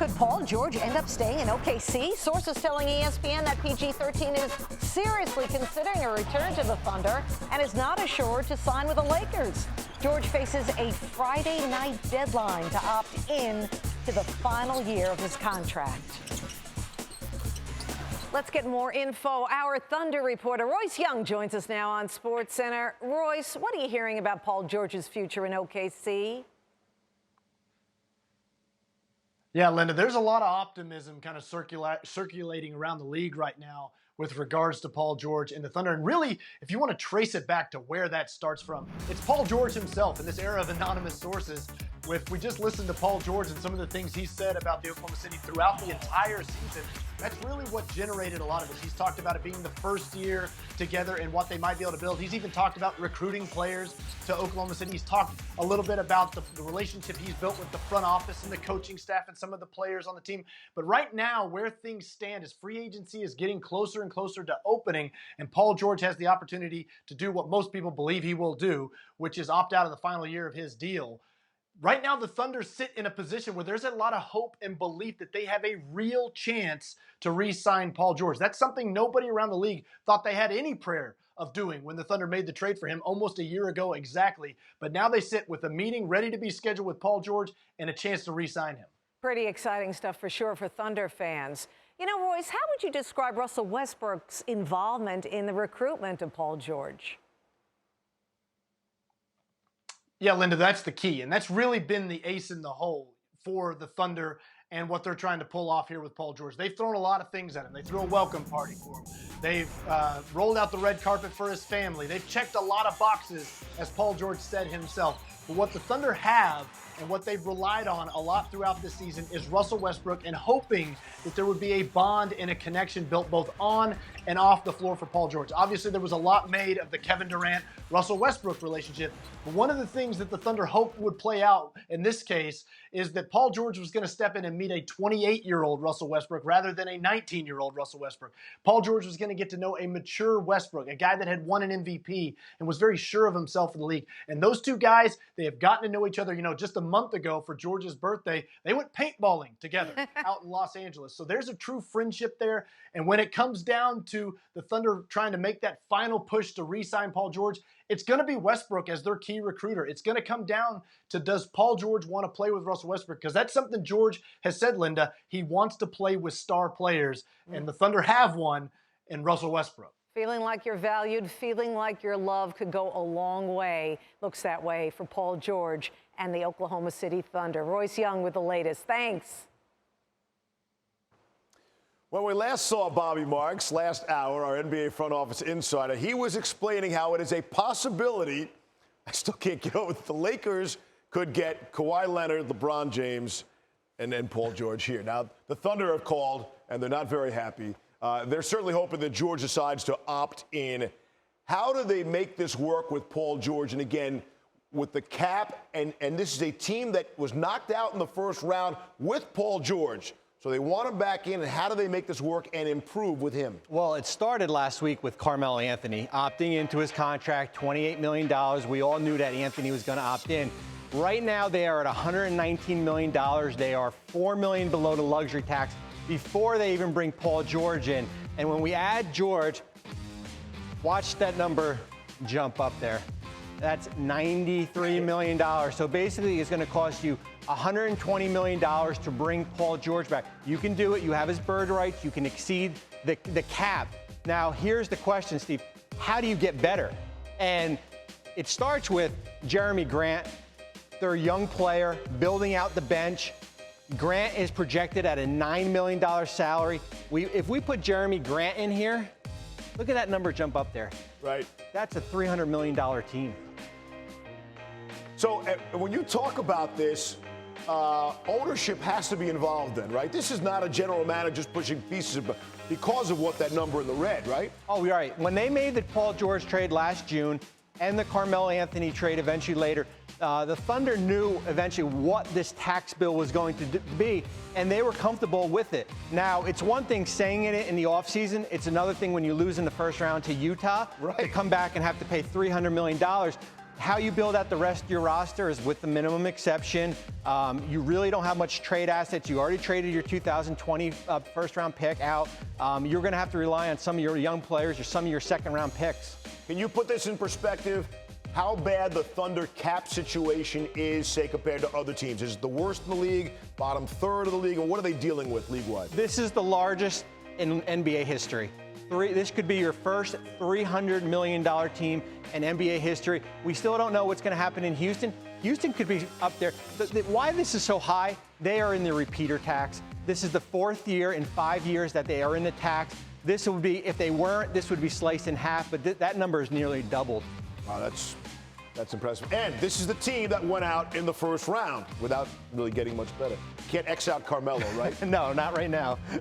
Could Paul George end up staying in OKC? Sources telling ESPN that PG-13 is seriously considering a return to the Thunder and is not assured to sign with the Lakers. George faces a Friday night deadline to opt in to the final year of his contract. Let's get more info. Our Thunder reporter Royce Young joins us now on SportsCenter. Royce, what are you hearing about Paul George's future in OKC? Yeah, Linda, there's a lot of optimism kind of circulating around the league right now with regards to Paul George and the Thunder. And really, if you want to trace it back to where that starts from, it's Paul George himself in this era of anonymous sources. If we just listen to Paul George and some of the things he said about the Oklahoma City throughout the entire season, that's really what generated a lot of this. He's talked about it being the first year together and what they might be able to build. He's even talked about recruiting players to Oklahoma City. He's talked a little bit about the relationship he's built with the front office and the coaching staff and some of the players on the team. But right now, where things stand is free agency is getting closer and closer to opening, and Paul George has the opportunity to do what most people believe he will do, which is opt out of the final year of his deal. Right now, the Thunder sit in a position where there's a lot of hope and belief that they have a real chance to re-sign Paul George. That's something nobody around the league thought they had any prayer of doing when the Thunder made the trade for him almost a year ago exactly. But now they sit with a meeting ready to be scheduled with Paul George and a chance to re-sign him. Pretty exciting stuff for sure for Thunder fans. You know, Royce, how would you describe Russell Westbrook's involvement in the recruitment of Paul George? Yeah, Linda, that's the key. And that's really been the ace in the hole for the Thunder and what they're trying to pull off here with Paul George. They've thrown a lot of things at him. They threw a welcome party for him. They've rolled out the red carpet for his family. They've checked a lot of boxes, as Paul George said himself. But what the Thunder have and what they've relied on a lot throughout this season is Russell Westbrook, and hoping that there would be a bond and a connection built both on and off the floor for Paul George. Obviously, there was a lot made of the Kevin Durant, Russell Westbrook relationship. But one of the things that the Thunder hoped would play out in this case is that Paul George was going to step in and meet a 28-year-old Russell Westbrook rather than a 19-year-old Russell Westbrook. Paul George was going to get to know a mature Westbrook, a guy that had won an MVP and was very sure of himself in the league. And those two guys, they have gotten to know each other. You know, just a month ago for George's birthday, they went paintballing together out in Los Angeles. So there's a true friendship there. And when it comes down to the Thunder trying to make that final push to re-sign Paul George, it's going to be Westbrook as their key recruiter. It's going to come down to, does Paul George want to play with Russell Westbrook? Because that's something George has said, Linda. He wants to play with star players, and the Thunder have one in Russell Westbrook. Feeling like you're valued, feeling like your love could go a long way. Looks that way for Paul George and the Oklahoma City Thunder. Royce Young with the latest. Thanks. When we last saw Bobby Marks last hour, our NBA front office insider, he was explaining how it is a possibility, I still can't get over it, the Lakers could get Kawhi Leonard, LeBron James, and then Paul George here. Now, the Thunder have called, and they're not very happy. They're certainly hoping that George decides to opt in. How do they make this work with Paul George? And again, with the cap, and this is a team that was knocked out in the first round with Paul George. So they want him back in, and how do they make this work and improve with him? Well, it started last week with Carmelo Anthony opting into his contract, $28 million. We all knew that Anthony was going to opt in. Right now, they are at $119 million. They are $4 million below the luxury tax before they even bring Paul George in. And when we add George, watch that number jump up there. That's $93 million. So basically, it's going to cost you $120 million to bring Paul George back. You can do it. You have his bird rights. You can exceed the cap. Now, here's the question, Steve. How do you get better? And it starts with Jeremy Grant. They're a young player, building out the bench. Grant is projected at a $9 million salary. If we put Jeremy Grant in here, look at that number jump up there. Right. That's a $300 million team. So when you talk about this, ownership has to be involved then, right? This is not a general manager just pushing pieces because of what that number in the red, right? Oh, you're right. When they made the Paul George trade last June and the Carmelo Anthony trade eventually later, the Thunder knew eventually what this tax bill was going to be, and they were comfortable with it. Now, it's one thing saying it in the offseason. It's another thing when you lose in the first round to Utah to come back and have to pay $300 million. How you build out the rest of your roster is with the minimum exception. You really don't have much trade assets. You already traded your 2020 first-round pick out. You're going to have to rely on some of your young players or some of your second-round picks. Can you put this in perspective? How bad the Thunder cap situation is, say, compared to other teams? Is it the worst in the league, bottom third of the league, or what are they dealing with league-wide? This is the largest in NBA history. This could be your first $300 million team in NBA history. We still don't know what's going to happen in Houston. Houston could be up there. Why this is so high, they are in the repeater tax. This is the 4th year in 5 years that they are in the tax. This would be, if they weren't, this would be sliced in half, but that number is nearly doubled. Wow, that's impressive. And this is the team that went out in the first round without really getting much better. Can't X out Carmelo, right? No, not right now.